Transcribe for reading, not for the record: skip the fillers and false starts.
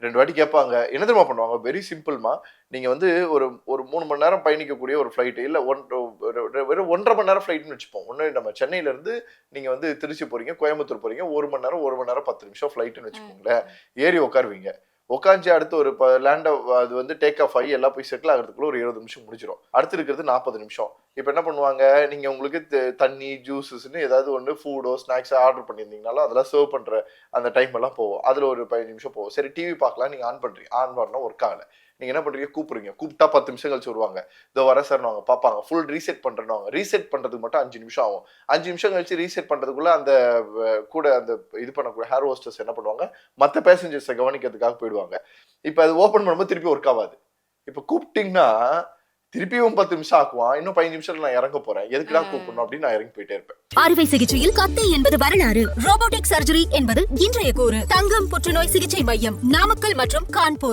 2 வாட்டி கேட்பாங்க. என்ன தெரியுமா பண்ணுவாங்க? வெரி சிம்பிள்மா. நீங்க வந்து ஒரு ஒரு 3 மணி நேரம் பயணிக்கக்கூடிய ஒரு ஃப்ளைட் இல்ல வெறும் 1 1/2 மணி நேரம் ஃப்ளைட்ன்னு வச்சுப்போம். ஒண்ணு நம்ம சென்னையில இருந்து நீங்க வந்து திருச்சி போறீங்க, கோயம்புத்தூர் போறீங்க. 1 மணி நேரம், 1 மணி நேரம் 10 நிமிஷம் ஃப்ளைட்ன்னு வச்சுக்கோங்களேன். ஏறி உட்காருவீங்க. உட்கார்ந்து அடுத்து ஒரு லேண்ட் அது வந்து டேக் ஆஃப் ஆகி எல்லாம் போய் செட்டில் ஆகுறதுக்குள்ள ஒரு 20 நிமிஷம் முடிஞ்சிரும். அடுத்து இருக்கிறது 40 நிமிஷம். இப்ப என்ன பண்ணுவாங்க? நீங்க உங்களுக்கு தண்ணி, ஜூஸஸ்ன்னு ஏதாவது ஒண்ணு ஃபுடோ, ஸ்நாக்ஸோ ஆர்டர் பண்ணியிருந்தீங்கனாலும் அதெல்லாம் சர்வ் பண்ற அந்த டைம் எல்லாம் போகும். அதுல ஒரு 15 நிமிஷம் போகும். சரி டிவி பார்க்கலாம் நீங்க ஆன் பண்றீங்க. ஆன் பண்ணா ஒர்க் ஆகல. நீங்க என்ன பண்றீங்க? கூப்பிடுறீங்க. கூப்பிட்டா 10 நிமிஷம் கழிச்சு வருவாங்க. இதோ வரேன் சார்ன்னுவாங்க. பார்ப்பாங்க. Full reset பண்றேன்னுவாங்க. ரீசெட் பண்றதுக்கு மட்டும் 5 நிமிஷம் ஆகும். 5 நிமிஷம் கழிச்சு ரீசெட் பண்றதுக்குள்ள அந்த கூட அந்த இது பண்ணக்கூடிய ஹேர் ஹோஸ்டஸ் என்ன பண்ணுவாங்க? மத்த பேசஞ்சர்ஸ கவனிக்கிறதுக்காக போயிடுவாங்க. இப்ப அது ஓப்பன் பண்ணும்போது திருப்பி ஒர்க் ஆவாது. இப்ப கூப்பிட்டீங்கன்னா, திருப்பியும் 10 நிமிஷம் ஆக்குவான். இன்னும் 15 நிமிஷத்துல நான் இறங்க போறேன். எதுக்குடா கூப்பிடணும் அப்படின்னு நான் இறங்கி போயிட்டே இருப்பேன். அறுவை சிகிச்சையில் கத்தை என்பது வரலாறு. ரோபோட்டிக் சர்ஜரி என்பது இன்றைய கூறு. தங்கம் புற்றுநோய் சிகிச்சை மையம், நாமக்கல் மற்றும் கான்பூர்.